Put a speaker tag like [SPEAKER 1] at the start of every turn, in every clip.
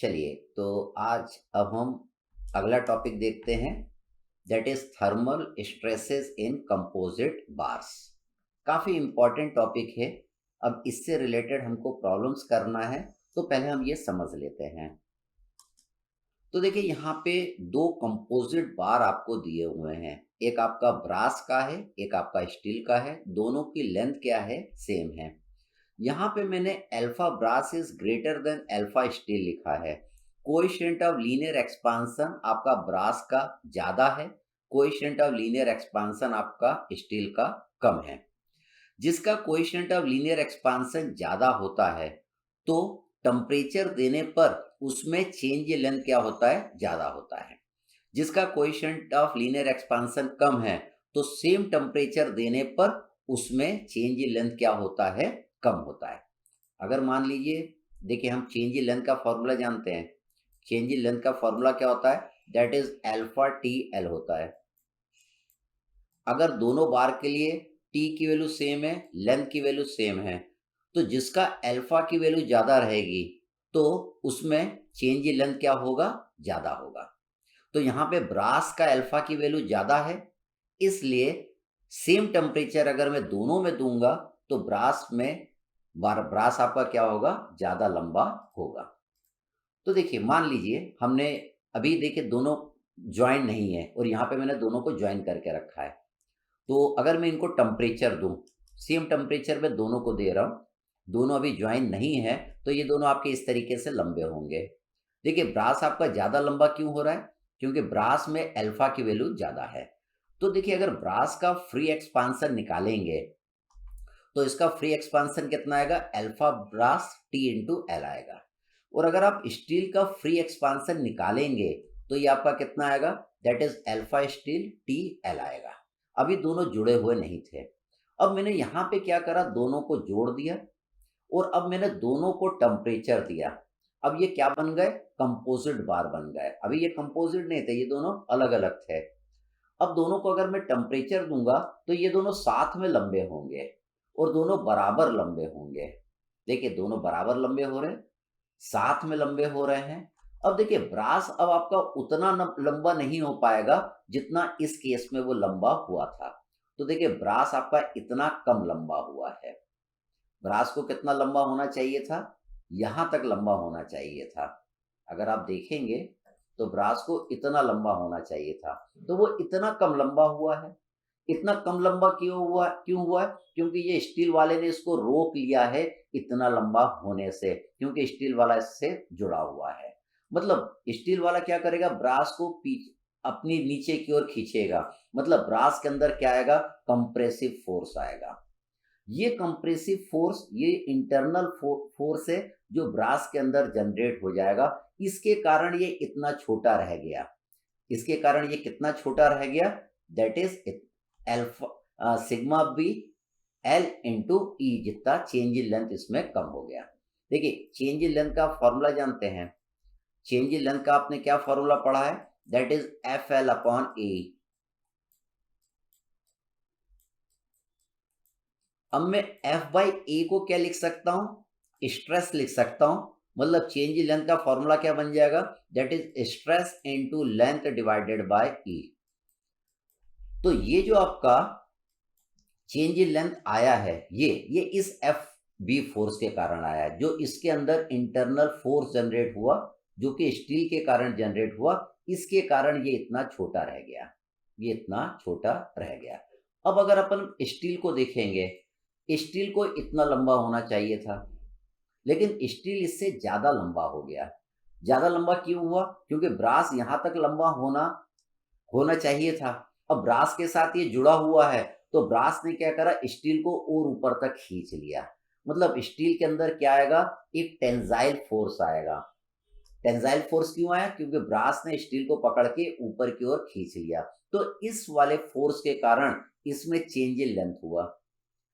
[SPEAKER 1] चलिए, तो आज अब हम अगला टॉपिक देखते हैं, that is thermal stresses in composite bars. काफ़ी इम्पोर्टेंट टॉपिक है। अब इससे रिलेटेड हमको प्रॉब्लम्स करना है, तो पहले हम ये समझ लेते हैं। तो देखिए, यहाँ पे दो कंपोजिट बार आपको दिए हुए हैं। एक आपका ब्रास का है, एक आपका स्टील का है। दोनों की लेंथ क्या है? सेम है। यहाँ पे मैंने alpha brass is greater than alpha steel लिखा है। कोएफिशिएंट ऑफ लीनियर एक्सपांशन आपका ब्रास का ज्यादा है, कोएफिशिएंट ऑफ लीनियर एक्सपांशन आपका स्टील का कम है। जिसका कोएफिशिएंट ऑफ लीनियर एक्सपांशन ज्यादा होता है, तो टेम्परेचर देने पर उसमें चेंज लेंथ क्या होता है? ज्यादा होता है। जिसका कोएफिशिएंट ऑफ लीनियर एक्सपांशन कम है, तो सेम टेम्परेचर देने पर उसमें चेंज लेंथ क्या होता है? कम होता है। अगर मान लीजिए, देखिए, हम चेंज लेंथ का फॉर्मूला जानते हैं। चेंज लेंथ का फॉर्मूला क्या होता है? That is alpha T L होता है। अगर दोनों बार के लिए टी की वैल्यू सेम है, लेंथ की वैल्यू सेम है, तो जिसका अल्फा की वैल्यू ज्यादा रहेगी, तो उसमें चेंज लेंथ क्या होगा? ज्यादा होगा। तो यहाँ पे ब्रास का अल्फा की वैल्यू ज्यादा है, इसलिए सेम टेम्परेचर अगर मैं दोनों में दूंगा, तो ब्रास आपका क्या होगा? ज्यादा लंबा होगा। तो देखिए, मान लीजिए हमने अभी देखिए दोनों ज्वाइन नहीं है, और यहाँ पे मैंने दोनों को ज्वाइन करके रखा है। तो अगर मैं इनको टेम्परेचर दूं, सेम टेम्परेचर में दोनों को दे रहा हूं, दोनों अभी ज्वाइन नहीं है, तो ये दोनों आपके इस तरीके से लंबे होंगे। देखिए, ब्रास आपका ज्यादा लंबा क्यों हो रहा है? क्योंकि ब्रास में अल्फा की वैल्यू ज्यादा है। तो देखिए, अगर ब्रास का फ्री एक्सपांशन निकालेंगे, तो इसका फ्री एक्सपांशन कितना आएगा? Alpha brass T into L आएगा। और अगर आप स्टील का फ्री एक्सपांशन निकालेंगे, तो ये आपका कितना आएगा? That is alpha steel T L आएगा। अभी दोनों जुड़े हुए नहीं थे। अब मैंने यहाँ पे क्या करा? दोनों को जोड़ दिया, और अब मैंने दोनों को टेम्परेचर दिया। अब ये क्या बन गए? कंपोजिट बार बन गए। अभी ये कंपोजिट नहीं थे, ये दोनों अलग अलग थे। अब दोनों को अगर मैं टेम्परेचर दूंगा, तो ये दोनों साथ में लंबे होंगे, और दोनों बराबर लंबे होंगे। देखिए, दोनों बराबर लंबे हो रहे हैं, साथ में लंबे हो रहे हैं। अब देखिए, ब्रास अब आपका उतना लंबा नहीं हो पाएगा जितना इस केस में वो लंबा हुआ था। तो देखिए, ब्रास आपका इतना कम लंबा हुआ है। ब्रास को कितना लंबा होना चाहिए था? यहां तक लंबा होना चाहिए था। अगर आप देखेंगे, तो ब्रास को इतना लंबा होना चाहिए था, तो वो इतना कम लंबा हुआ है। इतना कम लंबा क्यों हुआ है? क्योंकि ये स्टील वाले ने इसको रोक लिया है इतना लंबा होने से, क्योंकि स्टील वाला इससे जुड़ा हुआ है। मतलब स्टील वाला क्या करेगा? ब्रास को अपनी नीचे की ओर खींचेगा। मतलब ब्रास के अंदर क्या आएगा? कंप्रेसिव फोर्स आएगा। ये कंप्रेसिव फोर्स, ये इंटरनल फोर्स है जो ब्रास के अंदर जनरेट हो जाएगा। इसके कारण ये इतना छोटा रह गया। इसके कारण ये कितना छोटा रह गया? That is alpha sigma B L into E, जितना चेंज इन लेंथ इसमें कम हो गया। देखिए, चेंज इन लेंथ का फॉर्मूला जानते हैं। चेंज इन लेंथ का आपने क्या फॉर्मूला पढ़ा है? That is F L upon A. अब मैं एफ बाई ए को क्या लिख सकता हूं? स्ट्रेस लिख सकता हूं। मतलब चेंज इन लेंथ का फॉर्मूला क्या बन जाएगा? That is stress into length divided by E. तो ये जो आपका चेंज इन लेंथ आया है, ये इस एफ बी फोर्स के कारण आया है, जो इसके अंदर इंटरनल फोर्स जनरेट हुआ, जो कि स्टील के कारण जनरेट हुआ। इसके कारण ये इतना छोटा रह गया, ये इतना छोटा रह गया। अब अगर अपन स्टील को देखेंगे, स्टील को इतना लंबा होना चाहिए था, लेकिन स्टील इससे ज्यादा लंबा हो गया। ज्यादा लंबा क्यों हुआ? क्योंकि ब्रास यहां तक लंबा होना होना चाहिए था। अब ब्रास के साथ ये जुड़ा हुआ है, तो ब्रास ने क्या करा? स्टील को और ऊपर तक खींच लिया। मतलब स्टील के अंदर क्या आएगा? एक टेंजाइल फोर्स आएगा। टेंजाइल फोर्स क्यों आया? क्योंकि ब्रास ने स्टील को पकड़ के ऊपर की ओर खींच लिया। तो इस वाले फोर्स के कारण इसमें चेंज इन लेंथ हुआ।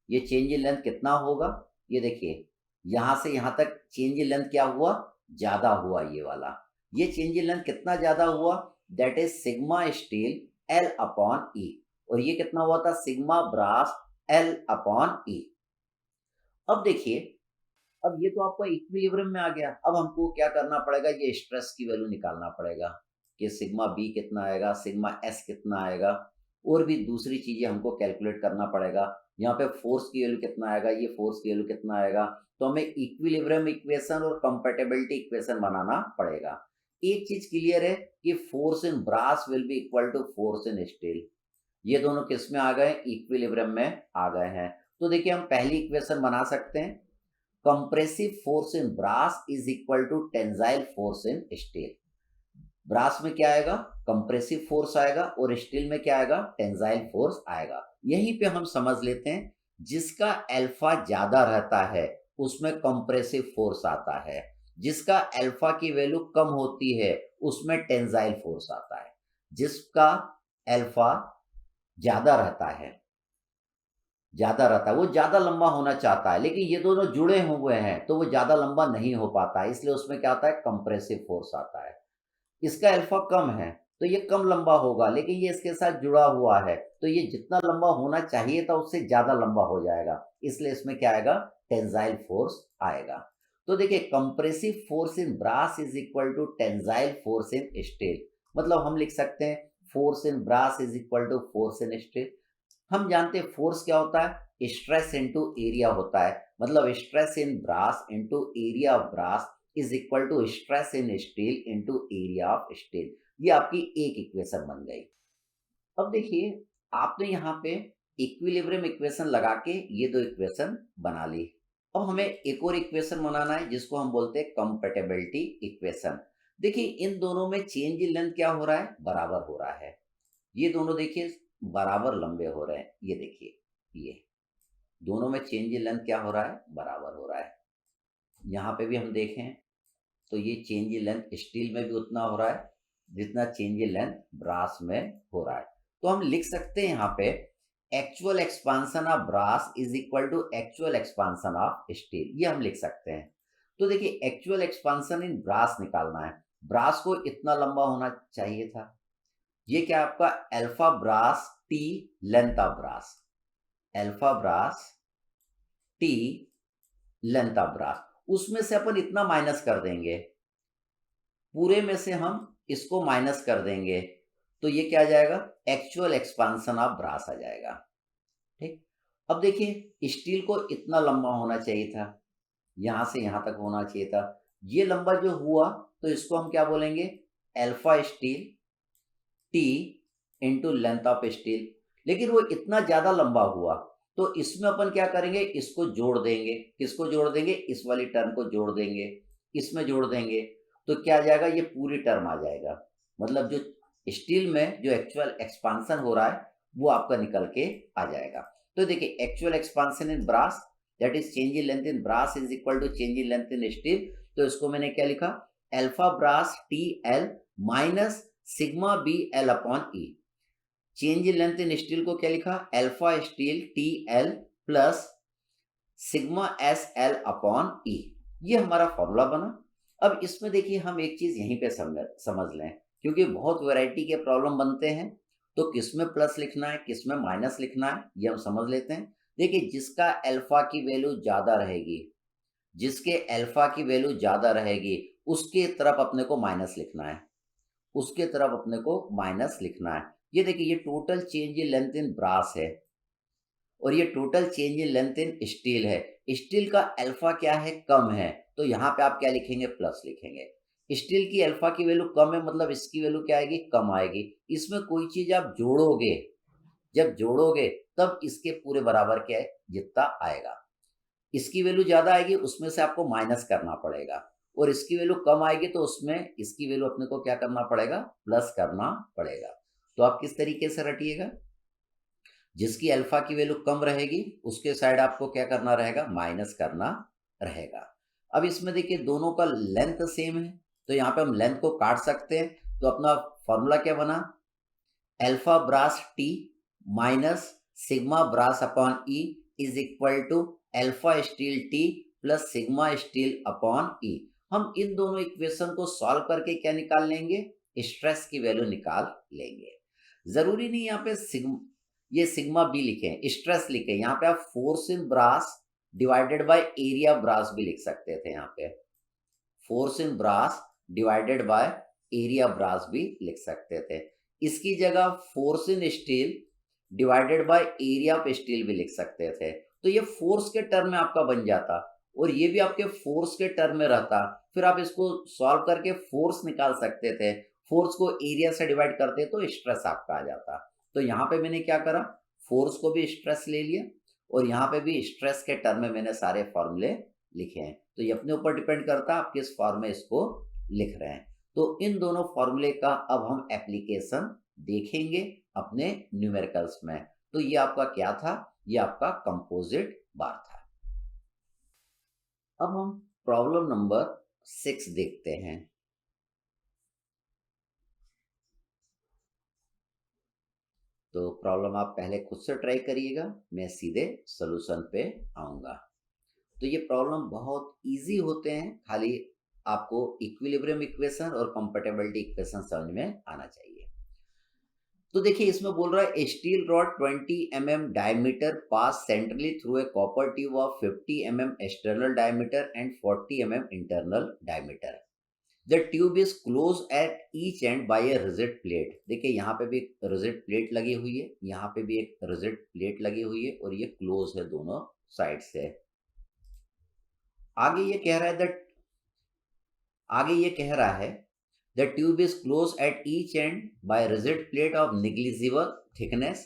[SPEAKER 1] ये चेंज इन लेंथ कितना होगा? ये देखिए, यहां से यहां तक चेंज इन लेंथ क्या हुआ? ज्यादा हुआ ये वाला। ये चेंज इन लेंथ कितना ज्यादा हुआ? That is sigma steel L upon E. और ये कितना हुआ था? Sigma brass L upon E. अब देखिए, अब ये तो आपका इक्विलिब्रियम में आ गया। अब हमको क्या करना पड़ेगा, ये स्ट्रेस की वैल्यू निकालना पड़ेगा कि सिग्मा बी कितना आएगा, सिग्मा एस कितना आएगा, और भी दूसरी चीजें हमको कैलकुलेट करना पड़ेगा। यहाँ पे फोर्स की वैल्यू कितना आएगा, ये फोर्स की वैल्यू कितना आएगा। तो हमें इक्विलिब्रियम इक्वेशन और कंपैटिबिलिटी इक्वेशन बनाना पड़ेगा। एक चीज क्लियर है कि force in brass will be equal to force in steel. ये दोनों किस में आ गए, इक्विलिब्रियम में आ गए हैं। तो देखिए हम पहली इक्वेशन बना सकते हैं, compressive force in brass is equal to tensile force in steel. Brass में क्या आएगा, कंप्रेसिव फोर्स आएगा, और स्टील में क्या आएगा, टेंसाइल फोर्स आएगा। यहीं पे हम समझ लेते हैं, जिसका अल्फा ज्यादा रहता है उसमें कंप्रेसिव फोर्स आता है, जिसका अल्फा की वैल्यू कम होती है उसमें टेंसाइल फोर्स आता है। जिसका अल्फा ज्यादा रहता है वो ज्यादा लंबा होना चाहता है, लेकिन ये दोनों जुड़े हुए हैं तो वो ज्यादा लंबा नहीं हो पाता है, इसलिए उसमें क्या आता है, कंप्रेसिव फोर्स आता है। इसका अल्फा कम है तो ये कम लंबा होगा, लेकिन ये इसके साथ जुड़ा हुआ है तो ये जितना लंबा होना चाहिए था उससे ज्यादा लंबा हो जाएगा, इसलिए इसमें क्या आएगा, टेंसाइल फोर्स आएगा। तो देखिए compressive force in brass is equal to tensile force in steel. मतलब हम लिख सकते हैं force in brass is equal to force in steel. हम जानते हैं फोर्स क्या होता है, स्ट्रेस इनटू एरिया होता है। मतलब stress in brass into area of brass is equal to stress in steel into area of steel. ये आपकी एक इक्वेशन बन गई। अब देखिए आपने यहाँ पे इक्विलिब्रियम इक्वेशन लगा के ये दो इक्वेशन बना ली। अब हमें एक और इक्वेशन बनाना है जिसको हम बोलते हैं कंपैटिबिलिटी इक्वेशन। देखिए इन दोनों में चेंज इन लेंथ क्या हो रहा है, बराबर हो रहा है। ये दोनों देखिए बराबर लंबे हो रहे हैं। ये देखिए ये दोनों में चेंज इन लेंथ क्या हो रहा है, बराबर हो रहा है। यहाँ पे भी हम देखें तो ये चेंज इन लेंथ स्टील में भी उतना हो रहा है जितना चेंज इन लेंथ ब्रास में हो रहा है। तो हम लिख सकते हैं यहाँ पे actual expansion of brass is equal to actual expansion of steel, ये हम लिख सकते हैं। तो देखिए एक्चुअल एक्सपांसन इन ब्रास निकालना है, ब्रास को इतना लंबा होना चाहिए था। ये क्या आपका alpha brass T length of brass, alpha brass T length of brass, उसमें से अपन इतना माइनस कर देंगे, पूरे में से हम इसको माइनस कर देंगे, तो ये क्या आ जाएगा, एक्चुअल एक्सपांसन ऑफ ब्रास आ जाएगा। ठीक। अब देखिए स्टील को इतना लंबा होना चाहिए था, यहां से यहां तक होना चाहिए था। ये लंबा जो हुआ तो इसको हम क्या बोलेंगे, alpha steel T into length of steel. लेकिन वो इतना ज्यादा लंबा हुआ तो इसमें अपन क्या करेंगे, इसको जोड़ देंगे। किसको जोड़ देंगे, इस वाली टर्म को जोड़ देंगे, इसमें जोड़ देंगे, तो क्या आ जाएगा, ये पूरी टर्म आ जाएगा। मतलब जो स्टील में जो एक्चुअल एक्सपांसन हो रहा है वो आपका निकल के आ जाएगा। तो देखिए actual expansion in brass that is change in length in brass is equal to change in length in steel. तो इसको मैंने क्या लिखा, alpha brass T L minus sigma B L upon E. Change in length in steel को क्या लिखा, alpha steel T L plus sigma S L upon E. ये हमारा फॉर्मूला बना। अब इसमें देखिए हम एक चीज यहीं पे समझ लें, क्योंकि बहुत वैरायटी के प्रॉब्लम बनते हैं तो किसमें प्लस लिखना है किसमें माइनस लिखना है ये हम समझ लेते हैं। देखिए जिसका अल्फा की वैल्यू ज्यादा रहेगी, जिसके अल्फा की वैल्यू ज्यादा रहेगी उसके तरफ अपने को माइनस लिखना है, उसके तरफ अपने को माइनस लिखना है। ये देखिए ये total change in length in brass है और ये total change in length in steel है। स्टील का अल्फा क्या है, कम है, तो यहाँ पे आप क्या लिखेंगे, प्लस लिखेंगे। स्टील की अल्फा की वैल्यू कम है मतलब इसकी वैल्यू क्या आएगी, कम आएगी। इसमें कोई चीज आप जोड़ोगे, जब जोड़ोगे तब इसके पूरे बराबर क्या है, जितना आएगा। इसकी वैल्यू ज्यादा आएगी उसमें से आपको माइनस करना पड़ेगा, और इसकी वैल्यू कम आएगी तो उसमें इसकी वैल्यू अपने को क्या करना पड़ेगा, प्लस करना पड़ेगा। तो आप किस तरीके से रटिएगा, जिसकी अल्फा की वैल्यू कम रहेगी उसके साइड आपको क्या करना रहेगा, माइनस करना रहेगा। अब इसमें देखिए दोनों का लेंथ सेम है तो यहाँ पे हम लेंथ को काट सकते हैं। तो अपना फॉर्मूला क्या बना, alpha brass T minus sigma brass upon E is equal to alpha steel T plus sigma steel upon E. हम इन दोनों इक्वेशन को सॉल्व करके क्या निकाल लेंगे, स्ट्रेस की वैल्यू निकाल लेंगे। जरूरी नहीं यहाँ पे ये सिग्मा बी लिखें, स्ट्रेस लिखें, यहाँ पे आप force in brass divided by area brass भी लिख सकते थे यहाँ पे, force in brass divided by area brass भी लिख सकते थे। इसकी जगह force in steel divided by area of steel भी लिख सकते थे। तो ये फोर्स के टर्म में आपका बन जाता और ये भी आपके फोर्स के टर्म में रहता। फिर आप इसको सॉल्व करके फोर्स निकाल सकते थे, फोर्स को एरिया से डिवाइड करते तो स्ट्रेस आपका आ जाता। तो यहाँ पे मैंने क्या करा, फोर्स को भी स्ट्रेस ले लिया और यहाँ पे भी स्ट्रेस के टर्म में मैंने सारे फॉर्मूले लिखे हैं। तो ये अपने ऊपर डिपेंड करता है आप किस फॉर्म में इसको लिख रहे हैं। तो इन दोनों फॉर्मूले का अब हम एप्लीकेशन देखेंगे अपने न्यूमेरिकल्स में। तो ये आपका क्या था, ये आपका कंपोजिट बार था। अब हम प्रॉब्लम नंबर 6 देखते हैं। तो प्रॉब्लम आप पहले खुद से ट्राई करिएगा, मैं सीधे सॉल्यूशन पे आऊंगा। तो ये प्रॉब्लम बहुत इजी होते हैं, खाली आपको इक्विलिब्रियम इक्वेशन और कंपैटिबिलिटी इक्वेशन समझ में आना चाहिए। तो देखिए इसमें बोल रहा है steel rod 20 mm diameter pass centrally through a copper tube of 50 mm external diameter and 40 mm internal diameter. The tube is close at each end by a rigid plate. देखिए यहाँ पे भी रिजिड प्लेट लगी हुई है, यहाँ पे भी एक रिजिड प्लेट लगी हुई है और ये क्लोज है दोनों साइड से। आगे ये कह रहा है the tube is closed at each end by a rigid plate of negligible thickness.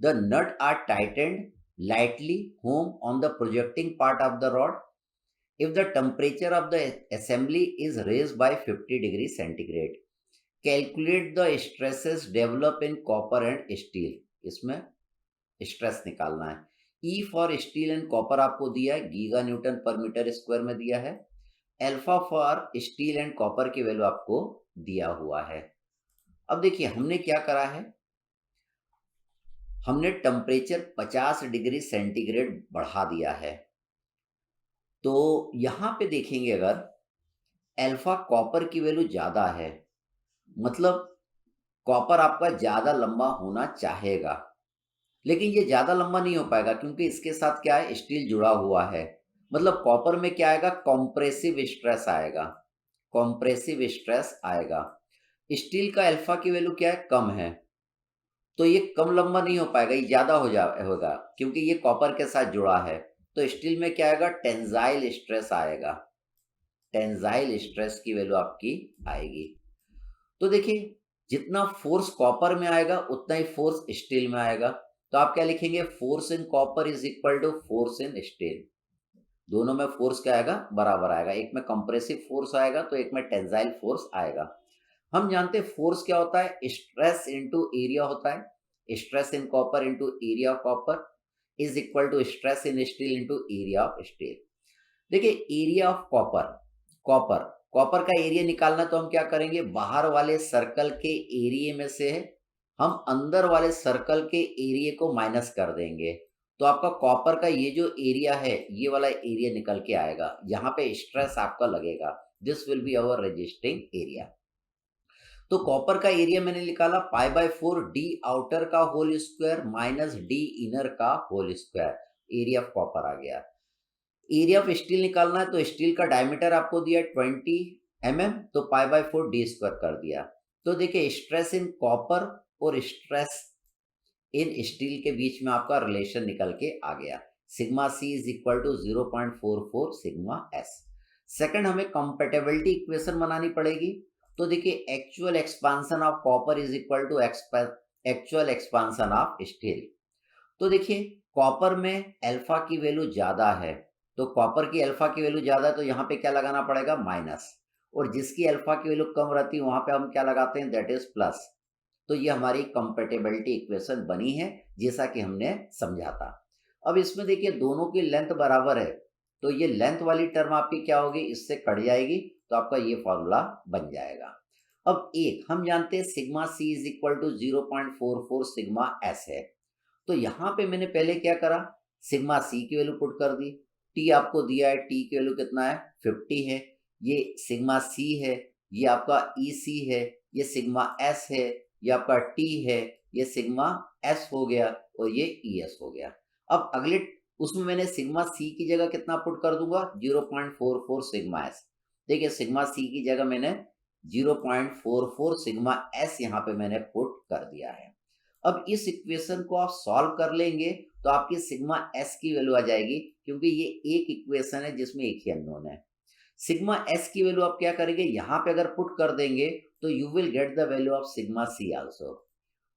[SPEAKER 1] The nut are tightened lightly home on the projecting part of the rod. If the temperature of the assembly is raised by 50 degrees centigrade, calculate the stresses develop in copper and steel. इसमें stress निकालना है। E for steel and copper आपको दिया है, giga Newton पर metre square में दिया है। Alpha for steel and copper की वैल्यू आपको दिया हुआ है। अब देखिए हमने क्या करा है, हमने टेम्परेचर 50 डिग्री सेंटीग्रेड बढ़ा दिया है। तो यहां पे देखेंगे अगर अल्फा कॉपर की वैल्यू ज्यादा है, मतलब कॉपर आपका ज्यादा लंबा होना चाहेगा, लेकिन ये ज्यादा लंबा नहीं हो पाएगा क्योंकि इसके साथ क्या है, स्टील जुड़ा हुआ है। मतलब कॉपर में क्या आएगा, कॉम्प्रेसिव स्ट्रेस आएगा, कॉम्प्रेसिव स्ट्रेस आएगा। स्टील का अल्फा की वैल्यू क्या है, कम है, तो ये कम लंबा नहीं हो पाएगा, ये ज्यादा होगा क्योंकि ये कॉपर के साथ जुड़ा है। तो स्टील में क्या आएगा, टेंजाइल स्ट्रेस आएगा, टेंजाइल स्ट्रेस की वैल्यू आपकी आएगी। तो देखिए जितना फोर्स कॉपर में आएगा उतना ही फोर्स स्टील में आएगा। तो आप क्या लिखेंगे, force in copper is equal to force in steel. दोनों में फोर्स क्या आएगा, बराबर आएगा, एक में कंप्रेसिव फोर्स आएगा तो एक में टेंजाइल फोर्स आएगा। हम जानते हैं फोर्स क्या होता है, स्ट्रेस इनटू एरिया होता है। Stress in copper into area of copper is equal to stress in steel into area of steel. देखिए एरिया ऑफ कॉपर का एरिया निकालना, तो हम क्या करेंगे, बाहर वाले सर्कल के एरिया में से हम अंदर वाले सर्कल के एरिया को माइनस कर देंगे। तो आपका कॉपर का ये जो एरिया है, ये वाला एरिया निकल के आएगा, यहाँ पे स्ट्रेस आपका लगेगा। This will be our resisting area. तो कॉपर का एरिया मैंने निकाला π/4 डी आउटर का whole square minus D inner का whole square, area of copper आ गया। एरिया ऑफ स्टील निकालना है, तो स्टील का डायमीटर आपको दिया 20 mm, तो π/4 डी स्क्वायर कर दिया। तो देखिए स्ट्रेस इन कॉपर और स्ट्रेस इन स्टील के बीच में आपका रिलेशन निकल के आ गया, sigma C is equal to 0.44 sigma S. Second हमें कंपैटिबिलिटी इक्वेशन बनानी पड़ेगी। तो देखिए actual expansion of copper is equal to actual expansion of steel. तो देखिए कॉपर में अल्फा की वैल्यू ज्यादा है, तो कॉपर की अल्फा की वैल्यू ज्यादा है तो यहाँ पे क्या लगाना पड़ेगा, माइनस, और जिसकी अल्फा की वैल्यू कम रहती है वहां पे हम क्या लगाते हैं, दैट इज प्लस। तो ये हमारी कंपैटिबिलिटी इक्वेशन बनी है जैसा कि हमने समझा था। अब इसमें देखिए दोनों की लेंथ बराबर है, तो ये लेंथ वाली टर्म आपकी क्या होगी, इससे कट जाएगी, तो आपका ये फॉर्मूला बन जाएगा। अब एक हम जानते हैं sigma C is equal to 0.44 sigma S है। तो यहाँ पे मैंने पहले क्या करा, सिग्मा सी की वैल्यू पुट कर दी। टी आपको दिया है, टी की वैल्यू कितना है, 50 है। ये सिग्मा सी है, ये आपका ई सी है, ये सिग्मा एस है, ये आपका टी है, ये सिग्मा एस हो गया और ये ई एस हो गया। अब अगले उसमें मैंने सिग्मा सी की जगह कितना पुट कर दूंगा 0.44 सिग्मा एस। देखिए सिग्मा सी की जगह मैंने 0.44 सिग्मा एस यहाँ पे मैंने पुट कर दिया है। अब इस इक्वेशन को आप सॉल्व कर लेंगे तो आपकी सिग्मा एस की वैल्यू आ जाएगी, क्योंकि ये एक इक्वेशन है जिसमें एक ही अननोन है। सिग्मा एस की वैल्यू आप क्या करेंगे, यहाँ पे अगर पुट कर देंगे तो you will get the value of sigma C also.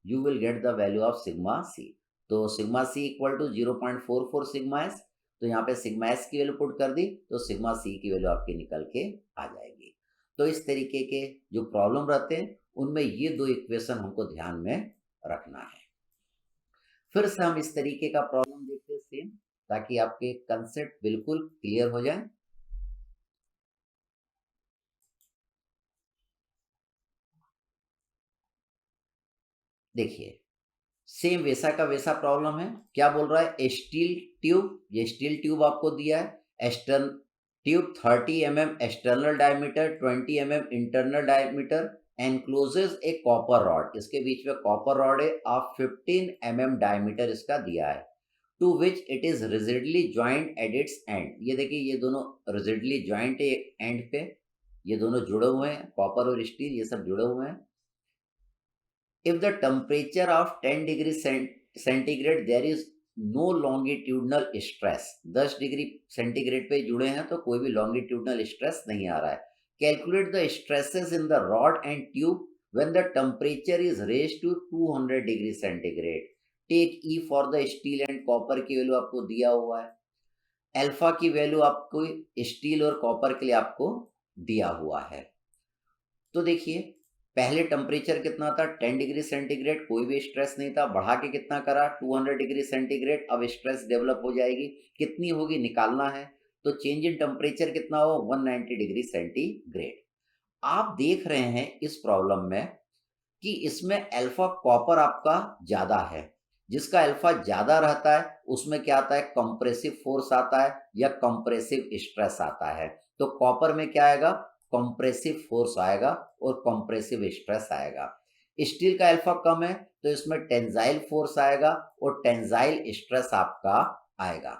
[SPEAKER 1] You will get the value of sigma C. तो sigma C equal to 0.44 sigma S. तो यहाँ पे सिग्मा एस की वैल्यू पुट कर दी तो सिग्मा सी की वैल्यू आपकी निकल के आ जाएगी। तो इस तरीके के जो प्रॉब्लम रहते हैं उनमें ये दो इक्वेशन हमको ध्यान में रखना है। फिर से हम इस तरीके का प्रॉब्लम देखते हैं सेम, ताकि आपके कंसेप्ट बिल्कुल क्लियर हो जाए। देखिए सेम वैसा का वैसा प्रॉब्लम है। क्या बोल रहा है, स्टील ट्यूब, ये स्टील ट्यूब आपको दिया है। Extern tube 30 mm external diameter, 20 mm internal diameter, encloses a copper rod, इसके बीच में कॉपर रॉड है ऑफ 15 mm डायमीटर इसका दिया है, to which it is rigidly joint at its end. ये देखिए ये दोनों रिजिडली ज्वाइंट है एंड पे, ये दोनों जुड़े हुए हैं, कॉपर और स्टील ये सब जुड़े हुए हैं। If the temperature of 10 degree centigrade there is no longitudinal stress, 10 degree centigrade पे जुड़े हैं तो कोई भी longitudinal stress नहीं आ रहा है। Calculate the stresses in the rod and tube when the temperature is raised to 200 degree centigrade. Take E for the steel and copper की वैल्यू आपको दिया हुआ है, अल्फा की वैल्यू आपको स्टील और कॉपर के लिए आपको दिया हुआ है। तो देखिए पहले टेम्परेचर कितना था 10 डिग्री सेंटीग्रेड, कोई भी स्ट्रेस नहीं था, बढ़ा के कितना करा 200 डिग्री सेंटीग्रेड, अब स्ट्रेस डेवलप हो जाएगी, कितनी होगी निकालना है। तो चेंज इन टेम्परेचर कितना हो 190 डिग्री सेंटीग्रेड। आप देख रहे हैं इस प्रॉब्लम में कि इसमें अल्फा कॉपर आपका ज्यादा है, जिसका अल्फा ज्यादा रहता है उसमें क्या आता है, कंप्रेसिव फोर्स आता है या कंप्रेसिव स्ट्रेस आता है। तो कॉपर में क्या आएगा, कंप्रेसिव फोर्स आएगा और कंप्रेसिव स्ट्रेस आएगा। स्टील का अल्फा कम है तो इसमें टेंजाइल फोर्स आएगा और टेंजाइल स्ट्रेस आपका आएगा।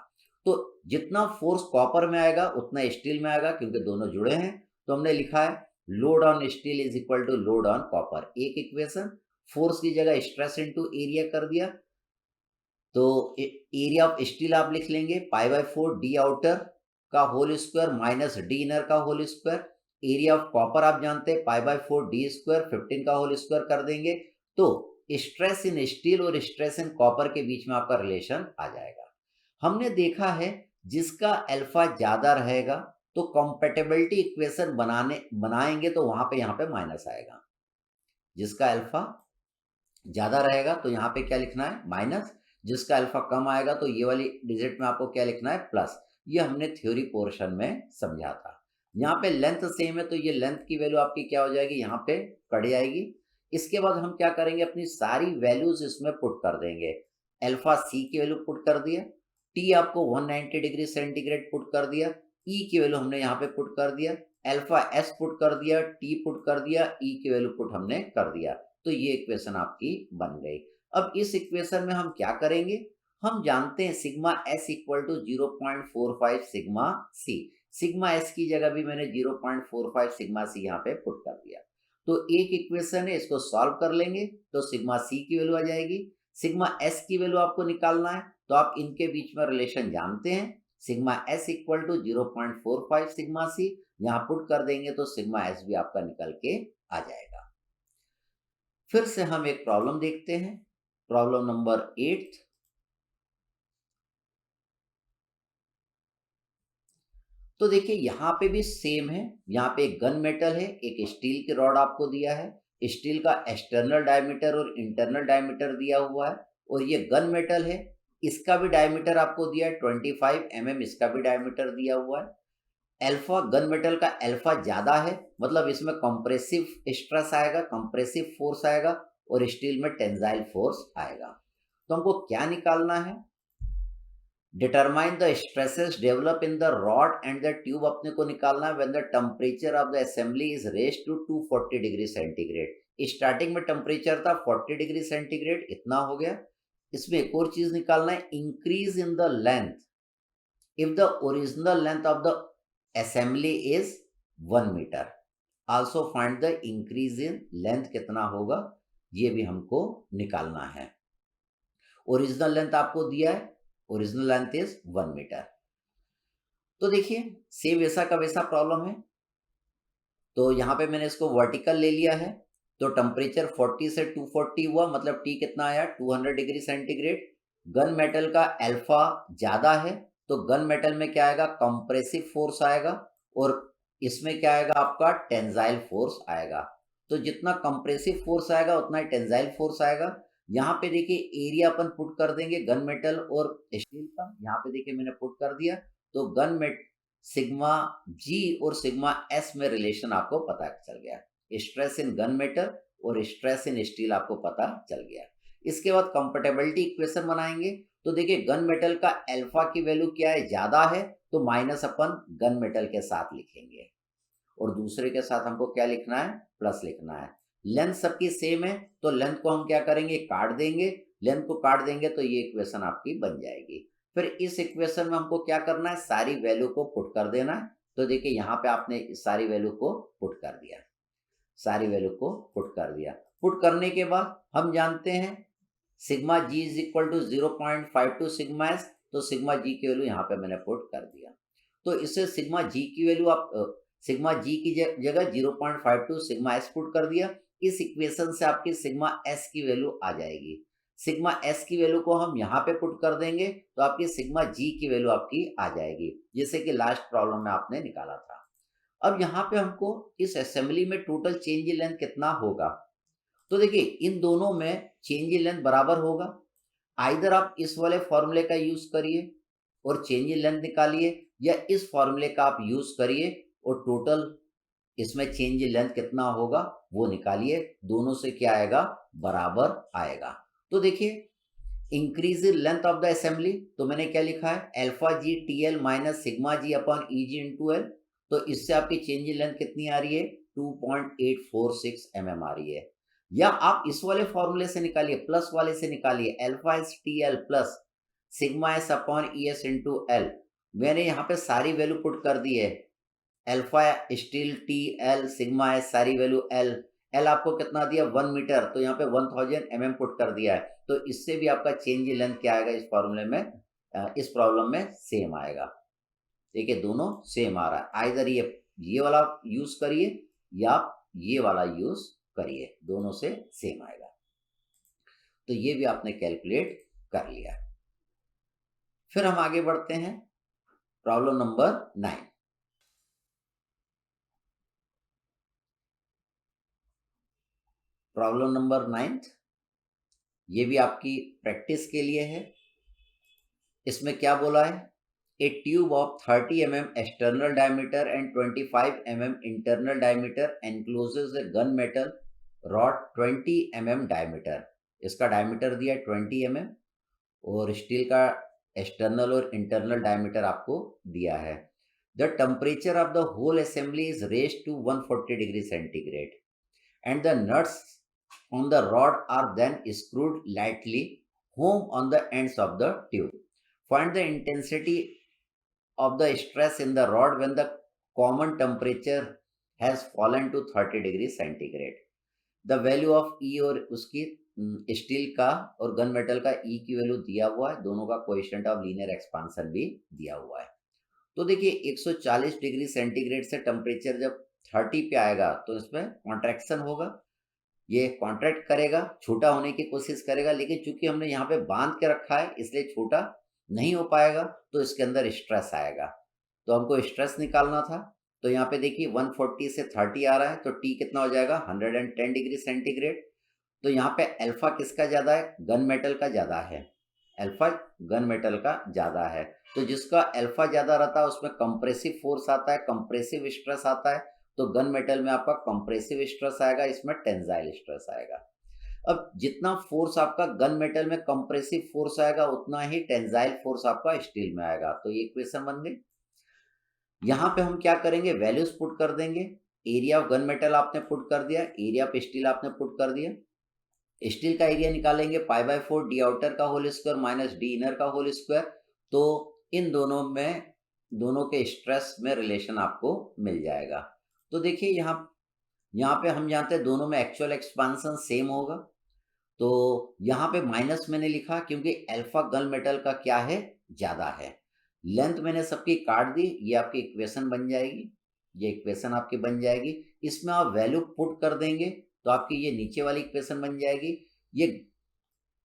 [SPEAKER 1] तो जितना फोर्स कॉपर में आएगा उतना स्टील में आएगा, क्योंकि दोनों जुड़े हैं। तो हमने लिखा है load on steel is equal to load on copper, एक इक्वेशन। फोर्स की जगह स्ट्रेस इनटू एरिया कर दिया, तो एरिया ऑफ स्टील आप लिख लेंगे π/4 डी आउटर का whole square minus D inner का whole square. Area of copper आप जानते हैं π/4 डी स्क्वायर 15 का होल स्क्वायर कर देंगे, तो स्ट्रेस इन स्टील और स्ट्रेस इन कॉपर के बीच में आपका रिलेशन आ जाएगा। हमने देखा है जिसका अल्फा ज्यादा रहेगा तो कंपैटिबिलिटी इक्वेशन बनाएंगे तो वहां पे यहाँ पे माइनस आएगा। जिसका अल्फा ज्यादा रहेगा तो यहाँ पे क्या लिखना है माइनस, जिसका अल्फा कम आएगा तो ये वाली डिजिट में आपको क्या लिखना है प्लस। ये हमने थ्योरी पोर्शन में समझा था। यहाँ पे लेंथ सेम है तो ये लेंथ की वैल्यू आपकी क्या हो जाएगी, यहाँ पे कट जाएगी। इसके बाद हम क्या करेंगे, अपनी सारी वैल्यूज इसमें पुट कर देंगे। अल्फा सी की वैल्यू पुट कर दिया, टी आपको 190 डिग्री सेंटीग्रेड पुट कर दिया, ई की वैल्यू हमने यहाँ पे पुट कर दिया, अल्फा एस पुट कर दिया, टी पुट कर दिया, ई की वैल्यू पुट हमने कर दिया। तो ये इक्वेशन आपकी बन गई। अब इस इक्वेशन में हम क्या करेंगे, हम जानते हैं sigma S equal to 0.45 sigma C. Sigma S की जगह भी मैंने 0.45 सिग्मा सी यहाँ पे पुट कर दिया। तो एक इक्वेशन है, इसको सॉल्व कर लेंगे तो सिग्मा सी की वैल्यू आ जाएगी। सिग्मा एस की वैल्यू आपको निकालना है तो आप इनके बीच में रिलेशन जानते हैं, sigma S equal to 0.45 sigma C, यहाँ पुट कर देंगे तो सिग्मा एस भी आपका निकल के आ जाएगा। फिर से हम एक प्रॉब्लम देखते हैं, प्रॉब्लम नंबर 8। तो देखिए यहाँ पे भी सेम है, यहाँ पे एक गन मेटल है, एक स्टील की रॉड आपको दिया है, स्टील का एक्सटर्नल डायमीटर और इंटरनल डायमीटर दिया हुआ है, और ये गन मेटल है, इसका भी डायमीटर आपको दिया है 25 mm, इसका भी डायमीटर दिया हुआ है। अल्फा गन मेटल का अल्फा ज्यादा है, मतलब इसमें कंप्रेसिव स्ट्रेस आएगा, कंप्रेसिव फोर्स आएगा, और स्टील में टेंजाइल फोर्स आएगा। तो हमको क्या निकालना है, determine the stresses develop in the rod and the tube अपने को निकालना है when the temperature of the assembly is raised to 240 degree centigrade. Starting में टेम्परेचर था 40 डिग्री सेंटीग्रेड, इतना हो गया। इसमें एक और चीज निकालना है, increase in the length if the original length of the assembly is 1 metre, also find the increase in length कितना होगा, ये भी हमको निकालना है। ओरिजिनल लेंथ आपको दिया है, ओरिजिनल लेंथ इज 1 मीटर। तो देखिए सेम वैसा का वैसा प्रॉब्लम है। तो यहाँ पे मैंने इसको वर्टिकल ले लिया है, तो टेम्परेचर 40 से 240 हुआ, मतलब टी कितना आया 200 डिग्री सेंटीग्रेड। गन मेटल का अल्फा ज्यादा है, तो गन मेटल में क्या आएगा, कंप्रेसिव फोर्स आएगा, और इसमें क्या आएगा आपका टेंजाइल फोर्स आएगा। तो जितना कंप्रेसिव फोर्स आएगा उतना ही टेंजाइल फोर्स आएगा। यहाँ पे देखिए एरिया अपन पुट कर देंगे गन मेटल और स्टील का, यहाँ पे देखिए मैंने पुट कर दिया। तो गन मेट सिग्मा जी और सिग्मा एस में रिलेशन आपको पता चल गया, स्ट्रेस इन गन मेटल और स्ट्रेस इन स्टील आपको पता चल गया। इसके बाद कंफर्टेबिलिटी इक्वेशन बनाएंगे। तो देखिए गन मेटल का अल्फा की वैल्यू क्या है, ज्यादा है, तो माइनस अपन गन मेटल के साथ लिखेंगे, और दूसरे के साथ हमको क्या लिखना है, प्लस लिखना है। लेंथ सबकी सेम है, तो लेंथ को हम क्या करेंगे, काट देंगे। लेंथ को काट देंगे तो ये इक्वेशन आपकी बन जाएगी। फिर इस इक्वेशन में हमको क्या करना है, सारी वैल्यू को पुट कर देना है। तो देखिए यहाँ पे आपने सारी वैल्यू को पुट कर दिया, सारी वैल्यू को पुट कर दिया। पुट करने के बाद हम जानते हैं sigma G is equal to 0.52 sigma S, तो सिग्मा जी की वैल्यू यहाँ पे मैंने पुट कर दिया। तो इससे सिग्मा जी की वैल्यू आप सिग्मा जी की जगह 0.52 सिग्मा एस पुट कर दिया। इस इक्वेशन से आपकी सिग्मा एस की वैल्यू आ जाएगी। सिग्मा एस की वैल्यू को हम यहाँ पे पुट कर देंगे, तो आपकी सिग्मा जी की वैल्यू आपकी आ जाएगी, जैसे कि लास्ट प्रॉब्लम में आपने निकाला था। अब यहाँ पे हमको इस असेंबली में टोटल चेंज इन लेंथ कितना होगा, तो देखिए इन दोनों में चेंज इन लेंथ बराबर होगा। आइदर आप इस वाले फॉर्मूले का यूज करिए और चेंज इन लेंथ निकालिए, या इस फॉर्मूले का आप यूज करिए और टोटल इसमें चेंज इन लेंथ कितना होगा वो निकालिए। दोनों से क्या आएगा, बराबर आएगा। तो देखिए increase in length of the assembly, तो मैंने क्या लिखा है, alpha G T L minus sigma G upon E G into L. तो इससे आपकी चेंज इन लेंथ कितनी आ रही है, 2.846 mm आ रही है। या आप इस वाले फॉर्मूले से निकालिए, प्लस वाले से निकालिए, alpha S T L plus sigma S upon E S into L. मैंने यहाँ पे सारी वैल्यू पुट कर दी है, alpha steel T L sigma S सारी वैल्यू एल। एल आपको कितना दिया, 1 मीटर, तो यहाँ पे 1000 mm पुट कर दिया है। तो इससे भी आपका चेंज इन लेंथ क्या आएगा इस फॉर्मूले में, इस प्रॉब्लम में सेम आएगा। देखिए दोनों सेम आ रहा है, आइदर ये वाला यूज करिए या ये वाला यूज करिए, दोनों से सेम आएगा। तो ये भी आपने कैलकुलेट कर लिया। फिर हम आगे बढ़ते हैं प्रॉब्लम नंबर 9। प्रॉब्लम नंबर 9 ये भी आपकी प्रैक्टिस के लिए है। इसमें क्या बोला है, ए tube of 30 mm external diameter and 25 mm internal diameter encloses a gun metal rod 20 mm diameter. इसका डायमीटर दिया है 20 mm और स्टील का एक्सटर्नल और इंटरनल डायमीटर आपको दिया है। The temperature of the whole assembly is raised to 140 degree centigrade and the nuts on the rod are then screwed lightly home on the ends of the tube. Find the intensity of the stress in the rod when the common temperature has fallen to 30 degree centigrade. The value of E और उसकी steel का और gun metal का E की value दिया हुआ है, दोनों का कोएफिशिएंट ऑफ लीनियर एक्सपांशन भी दिया हुआ है। तो देखिए 140 डिग्री सेंटीग्रेड से टेम्परेचर जब 30 पे आएगा तो इसमें कॉन्ट्रैक्शन होगा, ये कॉन्ट्रैक्ट करेगा, छोटा होने की कोशिश करेगा, लेकिन चूंकि हमने यहाँ पे बांध के रखा है इसलिए छोटा नहीं हो पाएगा, तो इसके अंदर स्ट्रेस आएगा। तो हमको स्ट्रेस निकालना था, तो यहाँ पे देखिए 140 से 30 आ रहा है, तो टी कितना हो जाएगा 110 डिग्री सेंटीग्रेड। तो यहाँ पे अल्फा किसका ज्यादा है, गन मेटल का ज्यादा है, अल्फा गन मेटल का ज्यादा है। तो जिसका अल्फा ज्यादा रहता है उसमें कंप्रेसिव फोर्स आता है, कंप्रेसिव स्ट्रेस आता है। तो गन मेटल में आपका कंप्रेसिव स्ट्रेस आएगा, इसमें टेंजाइल स्ट्रेस आएगा। अब जितना फोर्स आपका गन मेटल में कंप्रेसिव फोर्स आएगा उतना ही टेंजाइल फोर्स आपका स्टील में आएगा। तो ये इक्वेशन बन गई। यहाँ पे हम क्या करेंगे, वैल्यूज पुट कर देंगे। एरिया ऑफ गन मेटल आपने पुट कर दिया, एरिया ऑफ स्टील आपने पुट कर दिया। स्टील का एरिया निकालेंगे पाई बाय 4 डी आउटर का whole square minus D inner का होल स्क्वायर। तो इन दोनों के स्ट्रेस में रिलेशन आपको मिल जाएगा। तो देखिए यहाँ पे हम जानते हैं दोनों में एक्चुअल एक्सपांसन सेम होगा। तो यहाँ पे माइनस मैंने लिखा क्योंकि अल्फा गन मेटल का क्या है, ज़्यादा है। लेंथ मैंने सबकी काट दी, ये आपकी इक्वेशन बन जाएगी, ये इक्वेशन आपकी बन जाएगी। इसमें आप वैल्यू पुट कर देंगे तो आपकी ये नीचे वाली इक्वेशन बन जाएगी। ये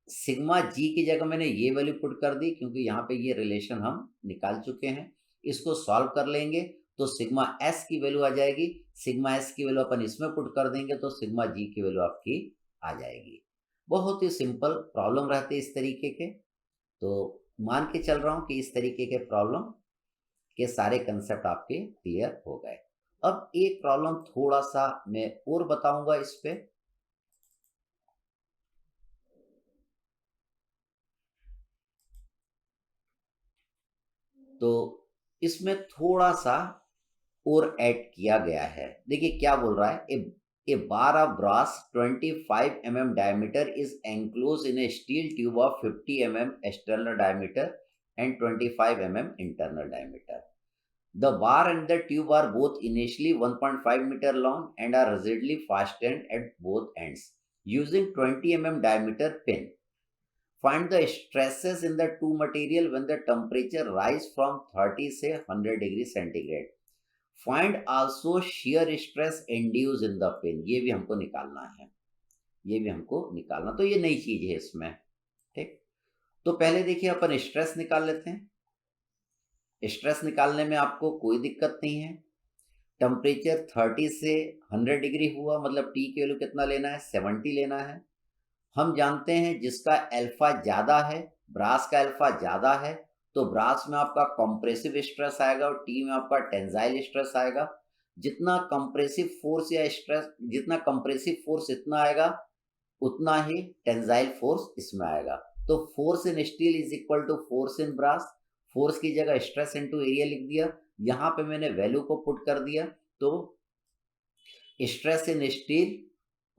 [SPEAKER 1] सिग्मा जी की जगह मैंने ये वैल्यू पुट कर दी क्योंकि यहाँ पे ये रिलेशन हम निकाल चुके हैं। इसको सॉल्व कर लेंगे तो सिग्मा एस की वैल्यू आ जाएगी। सिग्मा एस की वैल्यू अपन इसमें पुट कर देंगे तो सिग्मा जी की वैल्यू आपकी आ जाएगी। बहुत ही सिंपल प्रॉब्लम रहते इस तरीके के। तो मान के चल रहा हूँ कि इस तरीके के प्रॉब्लम के सारे कंसेप्ट आपके क्लियर हो गए। अब एक प्रॉब्लम थोड़ा सा मैं और बताऊंगा इस पे। तो इसमें थोड़ा सा और ऐड किया गया है। देखिए क्या बोल रहा है, a bar of brass 25 mm diameter is enclosed in a steel tube of 50 mm external diameter and 25 mm internal diameter. The bar and the tube are both initially 1.5 meter long and are rigidly fastened at both ends using 20 mm diameter pin. Find the stresses in the two material when the temperature rise from 30 से 100 degree centigrade. Find also shear stress induce in the pin. ये भी हमको निकालना है, ये भी हमको निकालना। तो ये नई चीज है इसमें, ठीक। तो पहले देखिए अपन स्ट्रेस निकाल लेते हैं। स्ट्रेस निकालने में आपको कोई दिक्कत नहीं है। टेम्परेचर 30 से 100 डिग्री हुआ, मतलब टी की वैल्यू कितना लेना है, 70 लेना है। हम जानते हैं जिसका अल्फा ज्यादा है, ब्रास का अल्फा ज्यादा है, तो ब्रास में आपका कंप्रेसिव स्ट्रेस आएगा और टी में आपका टेंसाइल स्ट्रेस आएगा। जितना कंप्रेसिव फोर्स या स्ट्रेस, जितना कंप्रेसिव फोर्स इतना आएगा उतना ही टेंसाइल फोर्स इसमें आएगा। तो force in steel is equal to force in brass. Force की जगह स्ट्रेस इनटू एरिया लिख दिया, यहाँ पे मैंने वैल्यू को पुट कर दिया। तो स्ट्रेस इन स्टील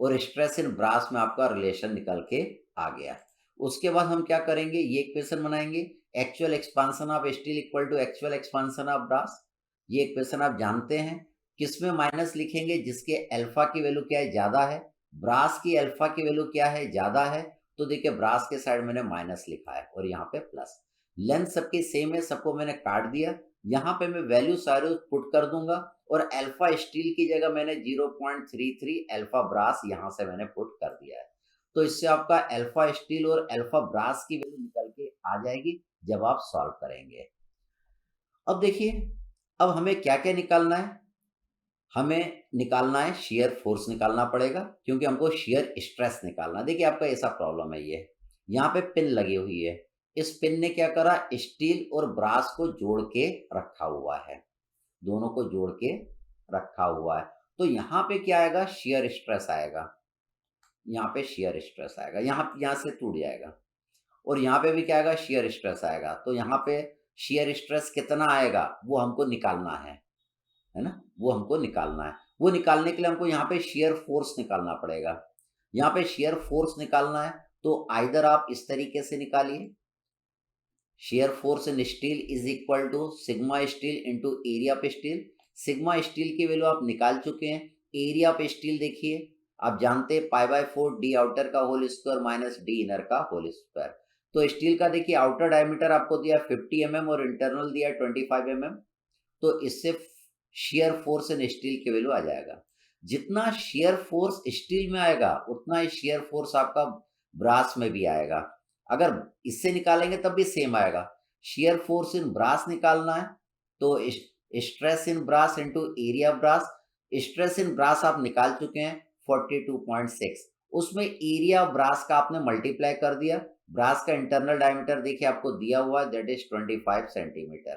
[SPEAKER 1] और स्ट्रेस इन ब्रास में आपका रिलेशन निकल के आ गया। उसके बाद हम क्या करेंगे, ये इक्वेशन बनाएंगे, actual expansion of steel equal to actual expansion of brass. ये इक्वेशन आप जानते हैं। किसमें माइनस लिखेंगे, जिसके अल्फा की वैल्यू क्या है, ज्यादा है। ब्रास की अल्फा की वैल्यू क्या है, ज्यादा है। तो देखिए ब्रास के साइड मैंने माइनस लिखा है और यहाँ पे प्लस। लेंथ सबकी सेम है, सबको मैंने काट दिया। यहाँ पे मैं वैल्यू सारे पुट कर दूंगा और अल्फा स्टील की जगह मैंने 0.33 अल्फा ब्रास यहां से मैंने पुट कर दिया है। तो इससे आपका अल्फा स्टील और अल्फा ब्रास की वैल्यू निकल के आ जाएगी जब आप सॉल्व करेंगे। अब देखिए, अब हमें क्या क्या निकालना है। हमें निकालना है शियर फोर्स निकालना पड़ेगा क्योंकि हमको शियर स्ट्रेस निकालना। देखिए आपका ऐसा प्रॉब्लम है, ये यहाँ पे पिन लगी हुई है। इस पिन ने क्या करा, स्टील और ब्रास को जोड़ के रखा हुआ है, दोनों को जोड़ के रखा हुआ है। तो यहाँ पे क्या आएगा, शियर स्ट्रेस आएगा। यहाँ पे शियर स्ट्रेस आएगा, यहाँ से टूट जाएगा। और यहाँ पे भी क्या आएगा, शियर स्ट्रेस आएगा। तो यहाँ पे शियर स्ट्रेस कितना आएगा वो हमको निकालना है ना, वो हमको निकालना है। वो निकालने के लिए हमको यहाँ पे शियर फोर्स निकालना पड़ेगा। यहाँ पे शियर फोर्स निकालना है तो आइदर आप इस तरीके से निकालिए, shear force in steel is equal to sigma steel into area पे स्टील। सिग्मा स्टील की वैल्यू आप निकाल चुके हैं। एरिया पे स्टील देखिए, आप जानते हैं π/4 डी आउटर का whole square minus D inner का होल स्क्वायर। तो स्टील का देखिए आउटर डायमीटर आपको दिया 50 mm और इंटरनल दिया 25 mm। तो इससे शेयर फोर्स इन स्टील की वैल्यू आ जाएगा। जितना शेयर फोर्स स्टील में आएगा उतना ही शेयर फोर्स आपका ब्रास में भी आएगा। अगर इससे निकालेंगे तब भी सेम आएगा। शियर फोर्स इन ब्रास निकालना है तो stress in brass into area brass. Stress in brass आप निकाल चुके हैं 42.6, उसमें एरिया ब्रास का आपने मल्टीप्लाई कर दिया। ब्रास का इंटरनल डायमीटर देखिए आपको दिया हुआ है, दैट इज 25 सेंटीमीटर।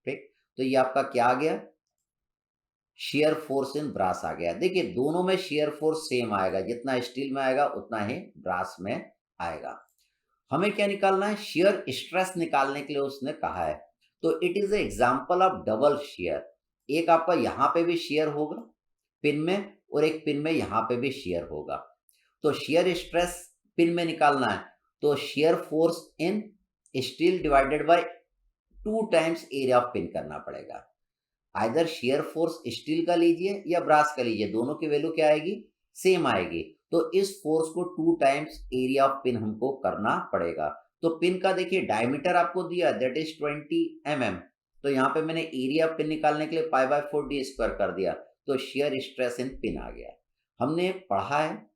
[SPEAKER 1] ठीक, तो ये आपका क्या आ गया, शेयर फोर्स इन ब्रास आ गया। देखिए दोनों में शेयर फोर्स सेम आएगा, जितना स्टील में आएगा उतना ही ब्रास में आएगा। हमें क्या निकालना है, शेयर स्ट्रेस निकालने के लिए उसने कहा है। तो it is example of double share. एक आपका यहाँ पे भी शेयर होगा पिन में और एक पिन में यहाँ पे भी शेयर होगा। तो शेयर स्ट्रेस पिन में निकालना है तो share force in steel divided bye 2 times area of pin करना पड़ेगा। आइदर शियर फोर्स स्टील का लीजिए या ब्रास का लीजिए, दोनों की वैल्यू क्या आएगी, सेम आएगी। तो इस फोर्स को 2 टाइम्स एरिया ऑफ पिन हमको करना पड़ेगा। तो पिन का देखिए डायमीटर आपको दिया, दैट इज 20 mm। तो यहाँ पे मैंने एरिया ऑफ पिन निकालने के लिए π/4d² कर दिया, तो शियर स्ट्रेस इन पिन आ गया। हमने पढ़ा है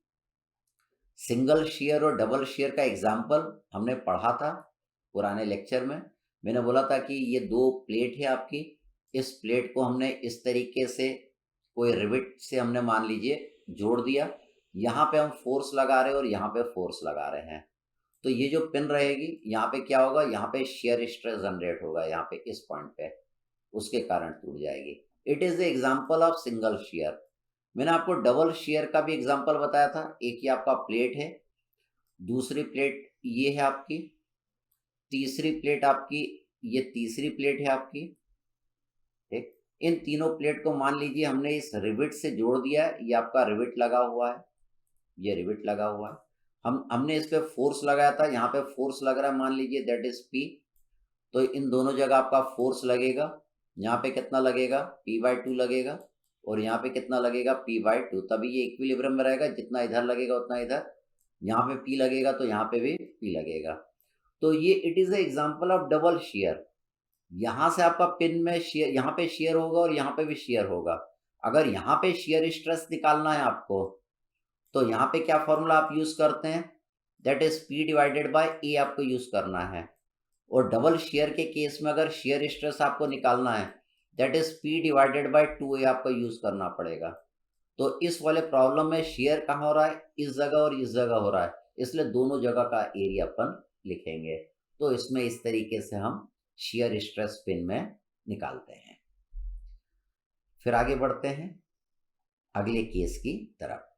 [SPEAKER 1] सिंगल शेयर और डबल शेयर का एग्जाम्पल हमने पढ़ा था पुराने लेक्चर में। मैंने बोला था कि ये 2 प्लेट है आपकी, इस प्लेट को हमने इस तरीके से कोई रिविट से हमने मान लीजिए जोड़ दिया, यहाँ पे हम फोर्स लगा रहे हैं और यहाँ पे फोर्स लगा रहे हैं। तो ये जो पिन रहेगी यहाँ पे क्या होगा, यहाँ पे शेयर स्ट्रेस जनरेट होगा, यहाँ पे इस पॉइंट पे, उसके कारण टूट जाएगी। It is the example of single share. मैंने आपको डबल शेयर का भी एग्जाम्पल बताया था। एक ही आपका प्लेट है, दूसरी प्लेट ये है आपकी, तीसरी प्लेट आपकी, ये तीसरी प्लेट है आपकी, ठीक। इन तीनों प्लेट को मान लीजिए हमने इस रिविट से जोड़ दिया है, ये आपका रिविट लगा हुआ है, ये रिविट लगा हुआ है। हमने इस पे फोर्स लगाया था, यहाँ पे फोर्स लग रहा है, मान लीजिए दैट इज P। तो इन दोनों जगह आपका फोर्स लगेगा, यहाँ पे कितना लगेगा, P/2 लगेगा, और यहाँ पे कितना लगेगा, P/2। तभी ये इक्विलिब्रियम में रहेगा, जितना इधर लगेगा उतना इधर, यहाँ पे P लगेगा तो यहाँ पे भी P लगेगा। तो ये it is the example of double share. यहाँ से आपका पिन में शेयर, यहाँ पे शेयर होगा और यहाँ पे भी शेयर होगा। अगर यहाँ पे शेयर स्ट्रेस निकालना है आपको, तो यहाँ पे क्या फॉर्मूला आप यूज करते हैं, दैट इज P/A आपको यूज करना है। और डबल शेयर के केस में अगर शेयर स्ट्रेस आपको निकालना है, दैट इज P/2A आपको यूज करना पड़ेगा। तो इस वाले प्रॉब्लम में शेयर कहाँ हो रहा है, इस जगह और इस जगह हो रहा है, इसलिए दोनों जगह का एरिया अपन लिखेंगे। तो इसमें इस तरीके से हम शेयर स्ट्रेस पिन में निकालते हैं। फिर आगे बढ़ते हैं अगले केस की तरफ।